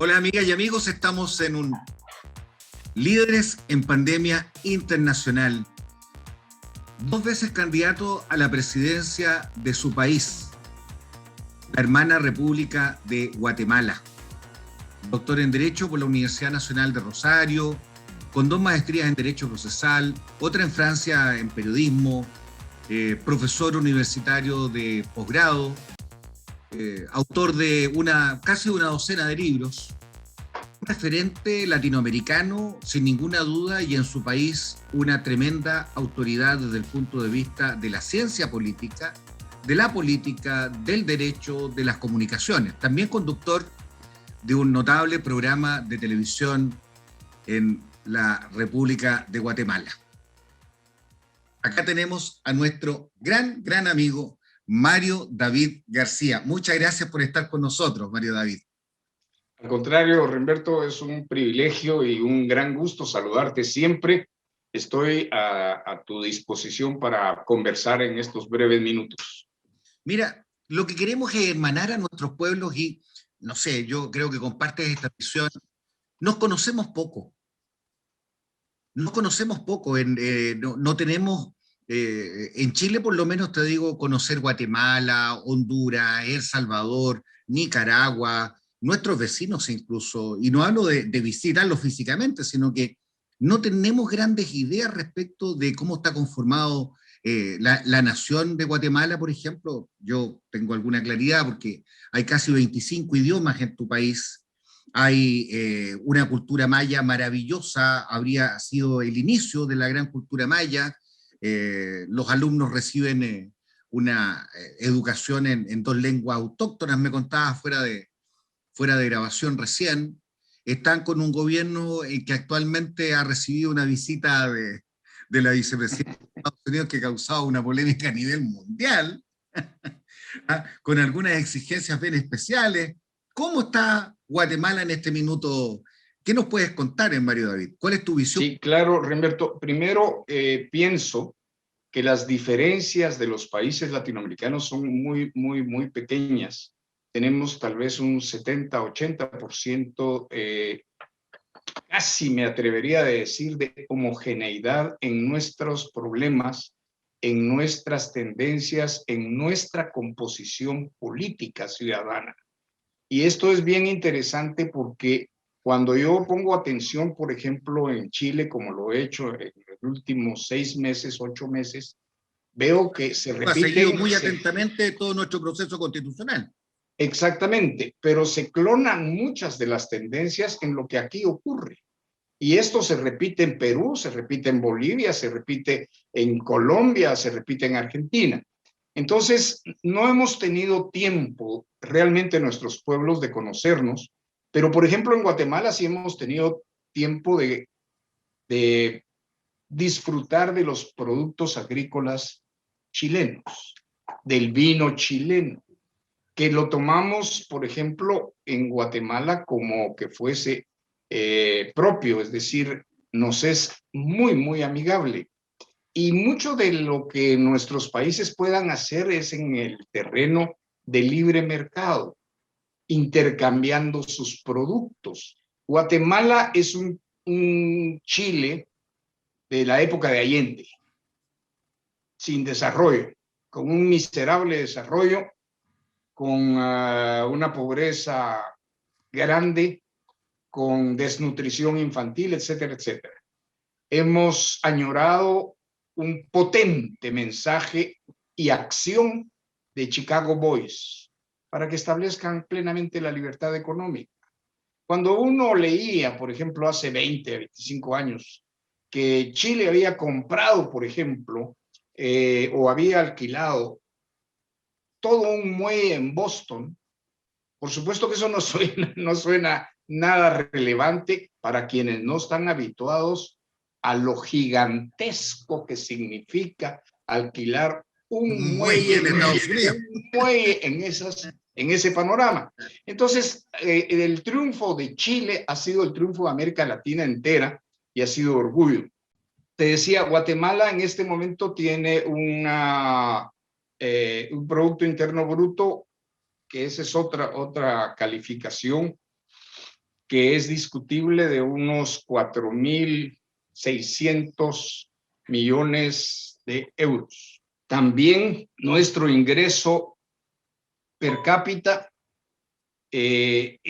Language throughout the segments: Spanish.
Hola amigas y amigos, estamos en un Líderes en Pandemia Internacional. 2 veces candidato a la presidencia de su país, la hermana República de Guatemala. Doctor en Derecho por la Universidad Nacional de Rosario, con 2 maestrías en Derecho Procesal, otra en Francia en Periodismo, profesor universitario de posgrado, autor de casi una docena de libros, un referente latinoamericano sin ninguna duda y en su país una tremenda autoridad desde el punto de vista de la ciencia política, de la política, del derecho, de las comunicaciones. También conductor de un notable programa de televisión en la República de Guatemala. Acá tenemos a nuestro gran amigo Mario David García. Muchas gracias por estar con nosotros, Mario David. Al contrario, Remberto, es un privilegio y un gran gusto saludarte siempre. Estoy a tu disposición para conversar en estos breves minutos. Mira, lo que queremos es hermanar a nuestros pueblos y, no sé, yo creo que compartes esta visión. Nos conocemos poco. No tenemos... en Chile, por lo menos te digo, conocer Guatemala, Honduras, El Salvador, Nicaragua, nuestros vecinos incluso, y no hablo de visitarlos físicamente, sino que no tenemos grandes ideas respecto de cómo está conformado la nación de Guatemala, por ejemplo. Yo tengo alguna claridad porque hay casi 25 idiomas en tu país. Hay una cultura maya maravillosa, habría sido el inicio de la gran cultura maya. Los alumnos reciben una educación en 2 lenguas autóctonas, me contabas fuera de grabación recién. Están con un gobierno que actualmente ha recibido una visita de la vicepresidenta de Estados Unidos que ha causado una polémica a nivel mundial, con algunas exigencias bien especiales. ¿Cómo está Guatemala en este minuto? ¿Qué nos puedes contar, Mario David? ¿Cuál es tu visión? Sí, claro, Remberto. Primero, pienso que las diferencias de los países latinoamericanos son muy pequeñas. Tenemos tal vez un 70-80%, casi me atrevería a decir, de homogeneidad en nuestros problemas, en nuestras tendencias, en nuestra composición política ciudadana. Y esto es bien interesante porque cuando yo pongo atención, por ejemplo, en Chile, como lo he hecho en los últimos 6 meses, 8 meses, veo que se repiten... Ha seguido muy atentamente todo nuestro proceso constitucional. Exactamente, pero se clonan muchas de las tendencias en lo que aquí ocurre. Y esto se repite en Perú, se repite en Bolivia, se repite en Colombia, se repite en Argentina. Entonces, no hemos tenido tiempo realmente nuestros pueblos de conocernos, pero por ejemplo en Guatemala sí hemos tenido tiempo de disfrutar de los productos agrícolas chilenos, del vino chileno, que lo tomamos, por ejemplo, en Guatemala como que fuese propio, es decir, nos es muy amigable. Y mucho de lo que nuestros países puedan hacer es en el terreno de libre mercado, intercambiando sus productos. Guatemala es un Chile de la época de Allende, sin desarrollo, con un miserable desarrollo, con una pobreza grande, con desnutrición infantil, etcétera, etcétera. Hemos añorado un potente mensaje y acción de Chicago Boys para que establezcan plenamente la libertad económica. Cuando uno leía, por ejemplo, hace 20, 25 años, que Chile había comprado, por ejemplo, o había alquilado todo un muelle en Boston, por supuesto que eso no suena nada relevante para quienes no están habituados a lo gigantesco que significa alquilar un Muelle en muelle, Estados Unidos. en ese panorama. Entonces, el triunfo de Chile ha sido el triunfo de América Latina entera y ha sido orgullo. Te decía, Guatemala en este momento tiene un Producto Interno Bruto, que esa es otra calificación que es discutible, de unos 4.600 millones de euros. También nuestro ingreso per cápita se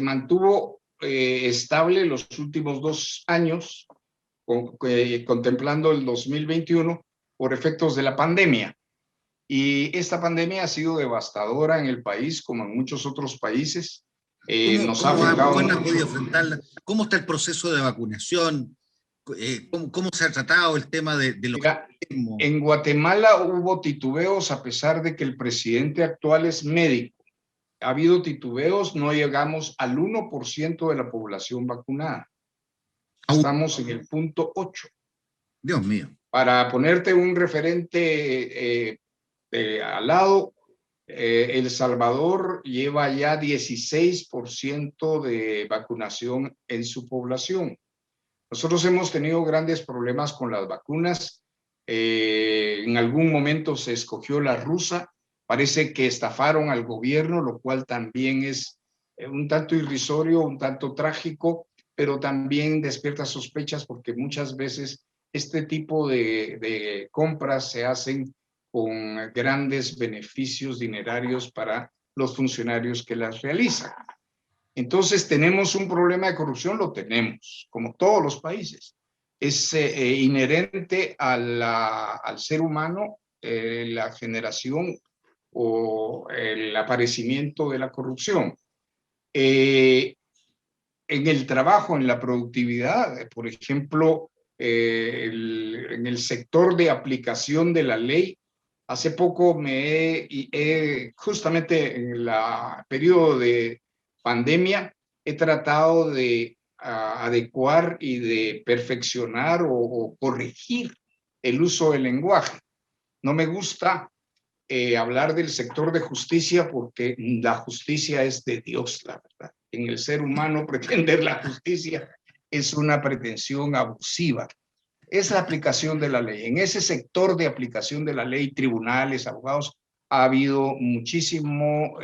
mantuvo estable los últimos 2 años, contemplando el 2021, por efectos de la pandemia. Y esta pandemia ha sido devastadora en el país, como en muchos otros países. Nos ha afectado ¿Cómo han mucho. podido enfrentarla? ¿Cómo está el proceso de vacunación? ¿Cómo se ha tratado el tema de los Mira, enfermos? en Guatemala hubo titubeos a pesar de que el presidente actual es médico. Ha habido titubeos, no llegamos al 1% de la población vacunada. Estamos en el punto 8. Dios mío. Para ponerte un referente al lado, El Salvador lleva ya 16% de vacunación en su población. Nosotros hemos tenido grandes problemas con las vacunas. En algún momento se escogió la rusa. Parece que estafaron al gobierno, lo cual también es un tanto irrisorio, un tanto trágico, pero también despierta sospechas porque muchas veces este tipo de compras se hacen con grandes beneficios dinerarios para los funcionarios que las realizan. Entonces, ¿tenemos un problema de corrupción? Lo tenemos, como todos los países. Es inherente al ser humano la generación o el aparecimiento de la corrupción. En el trabajo, en la productividad, por ejemplo, en el sector de aplicación de la ley, hace poco justamente en el periodo de pandemia, he tratado de adecuar y de perfeccionar o corregir el uso del lenguaje. No me gusta hablar del sector de justicia porque la justicia es de Dios, la verdad. En el ser humano pretender la justicia es una pretensión abusiva. Es la aplicación de la ley. En ese sector de aplicación de la ley, tribunales, abogados, ha habido muchísimo,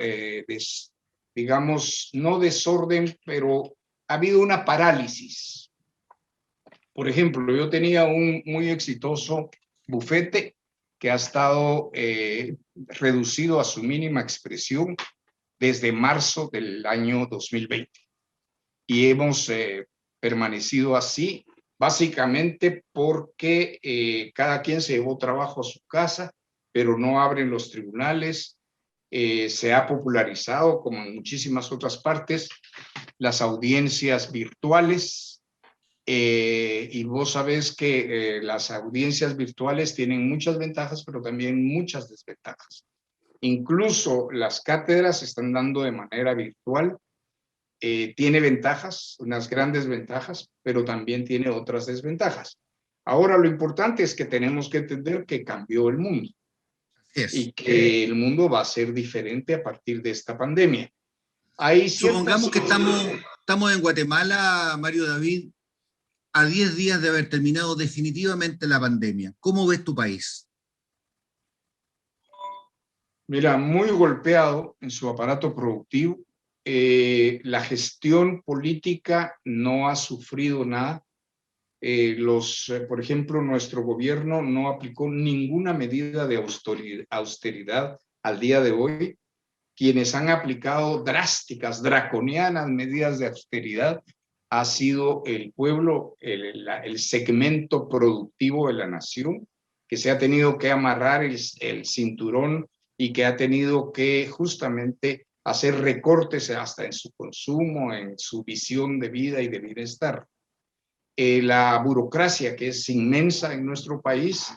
digamos, no desorden, pero ha habido una parálisis. Por ejemplo, yo tenía un muy exitoso bufete que ha estado reducido a su mínima expresión desde marzo del año 2020. Y hemos permanecido así, básicamente porque cada quien se llevó trabajo a su casa, pero no abren los tribunales. Se ha popularizado, como en muchísimas otras partes, las audiencias virtuales. Y vos sabés que las audiencias virtuales tienen muchas ventajas, pero también muchas desventajas. Incluso las cátedras se están dando de manera virtual. Tiene ventajas, unas grandes ventajas, pero también tiene otras desventajas. Ahora, lo importante es que tenemos que entender que cambió el mundo y que el mundo va a ser diferente a partir de esta pandemia. Supongamos que estamos en Guatemala, Mario David, a 10 días de haber terminado definitivamente la pandemia. ¿Cómo ves tu país? Mira, muy golpeado en su aparato productivo. La gestión política no ha sufrido nada. Por ejemplo, nuestro gobierno no aplicó ninguna medida de austeridad al día de hoy. Quienes han aplicado drásticas, draconianas medidas de austeridad ha sido el pueblo, el segmento productivo de la nación, que se ha tenido que amarrar el cinturón y que ha tenido que justamente hacer recortes hasta en su consumo, en su visión de vida y de bienestar. La burocracia, que es inmensa en nuestro país,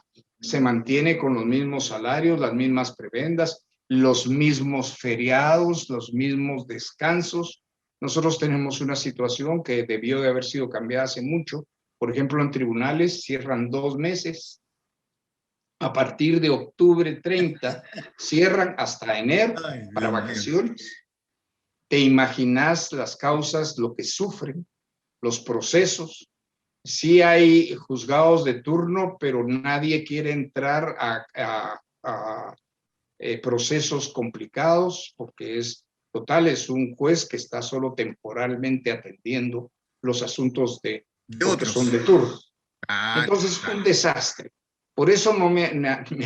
se mantiene con los mismos salarios, las mismas prebendas, los mismos feriados, los mismos descansos. Nosotros tenemos una situación que debió de haber sido cambiada hace mucho. Por ejemplo, en tribunales cierran 2 meses. A partir de octubre 30 cierran hasta enero Ay, para Dios mío. vacaciones. ¿Te imaginas las causas, lo que sufren, los procesos? Sí hay juzgados de turno, pero nadie quiere entrar a procesos complicados porque es un juez que está solo temporalmente atendiendo los asuntos De porque son otros. de turno. Claro, Entonces fue un claro. desastre. Por eso no me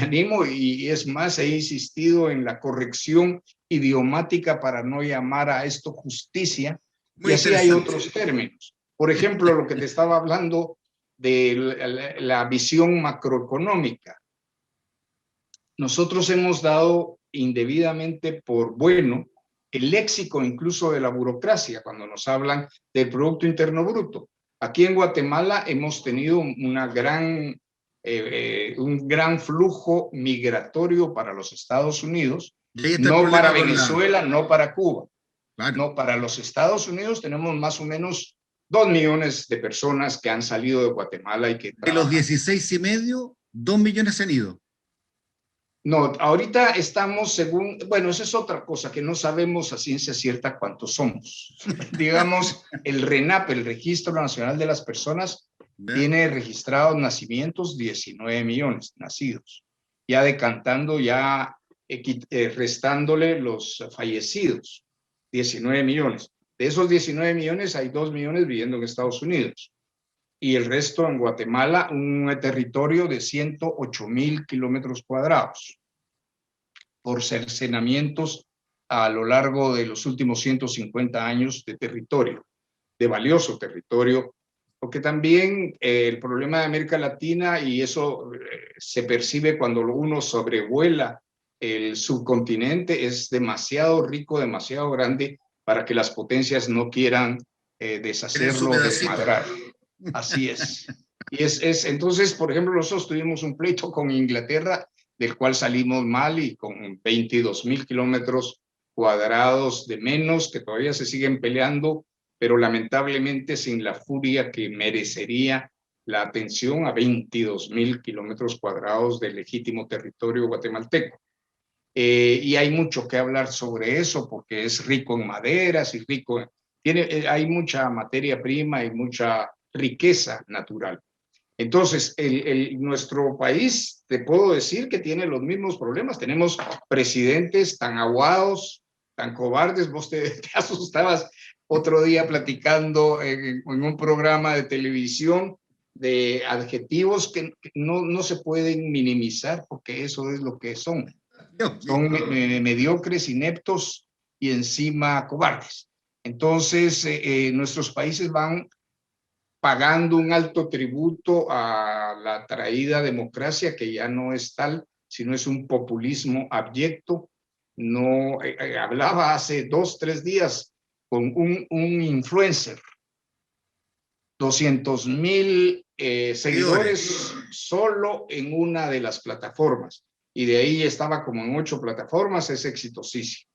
animo, y es más, he insistido en la corrección idiomática para no llamar a esto justicia, y Muy así hay interesante. otros términos. Por ejemplo, lo que te estaba hablando de la visión macroeconómica. Nosotros hemos dado indebidamente por bueno el léxico incluso de la burocracia cuando nos hablan del Producto Interno Bruto. Aquí en Guatemala hemos tenido un gran flujo migratorio para los Estados Unidos, Y ahí está el no para problema con la... Venezuela, no para Cuba. Claro. No, para los Estados Unidos tenemos más o menos 2 millones de personas que han salido de Guatemala y que De los trabajan. 16,5, 2 millones se han ido. No, ahorita estamos según, bueno, esa es otra cosa que no sabemos a ciencia cierta cuántos somos. Digamos, el RENAP, el Registro Nacional de las Personas, ¿Ya? tiene registrados nacimientos 19 millones nacidos, ya decantando, ya restándole los fallecidos, 19 millones. De esos 19 millones hay 2 millones viviendo en Estados Unidos. Y el resto en Guatemala, un territorio de 108,000 kilómetros cuadrados por cercenamientos a lo largo de los últimos 150 años de territorio, de valioso territorio, porque también el problema de América Latina, y eso se percibe cuando uno sobrevuela el subcontinente, es demasiado rico, demasiado grande para que las potencias no quieran Tienen su deshacerlo, pedacito. desmadrar. Así es. Y entonces, por ejemplo, nosotros tuvimos un pleito con Inglaterra, del cual salimos mal y con 22,000 kilómetros cuadrados de menos, que todavía se siguen peleando, pero lamentablemente sin la furia que merecería la atención a 22,000 kilómetros cuadrados de legítimo territorio guatemalteco. Y hay mucho que hablar sobre eso porque es rico en maderas y hay mucha materia prima y mucha riqueza natural. Entonces, nuestro país, te puedo decir que tiene los mismos problemas. Tenemos presidentes tan aguados, tan cobardes. Vos te asustabas otro día platicando en un programa de televisión de adjetivos que no se pueden minimizar porque eso es lo que son. Son mediocres, ineptos y encima cobardes. Entonces, nuestros países van pagando un alto tributo a la traída democracia, que ya no es tal, sino es un populismo abyecto. No, hablaba hace 2, 3 días con un influencer, 200,000 seguidores solo en una de las plataformas, y de ahí estaba como en 8 plataformas, es exitosísimo.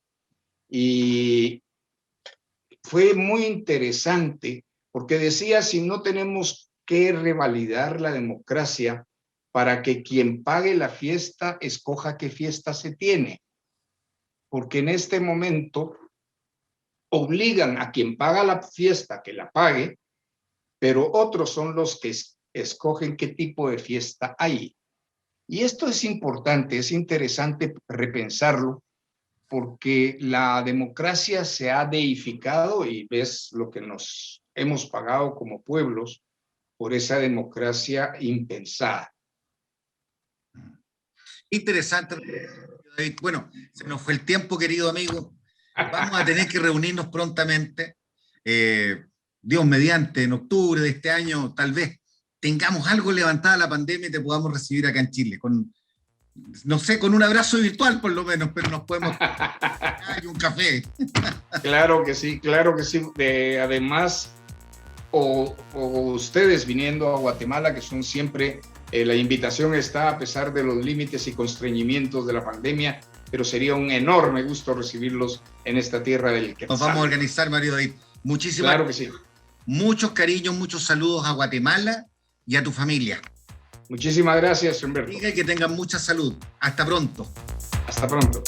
Y fue muy interesante porque decía, si no tenemos que revalidar la democracia para que quien pague la fiesta escoja qué fiesta se tiene, porque en este momento obligan a quien paga la fiesta que la pague, pero otros son los que escogen qué tipo de fiesta hay. Y esto es importante, es interesante repensarlo, porque la democracia se ha deificado y ves lo que nos hemos pagado como pueblos por esa democracia impensada. Interesante, David. Bueno, se nos fue el tiempo, querido amigo. Vamos a tener que reunirnos prontamente. Dios mediante, en octubre de este año, tal vez tengamos algo levantada la pandemia y te podamos recibir acá en Chile, no sé, con un abrazo virtual por lo menos, pero nos podemos tomar un café. Claro que sí, claro que sí. Además, o ustedes viniendo a Guatemala, que son siempre, la invitación está a pesar de los límites y constreñimientos de la pandemia, pero sería un enorme gusto recibirlos en esta tierra del Quetzal. Nos vamos a organizar, Mario David. Muchísimas Claro que sí. Muchos cariños, muchos saludos a Guatemala y a tu familia. Muchísimas gracias, Humberto. Y que tengan mucha salud. Hasta pronto. Hasta pronto.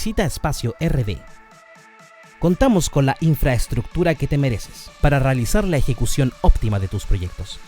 Visita Espacio RD. Contamos con la infraestructura que te mereces para realizar la ejecución óptima de tus proyectos.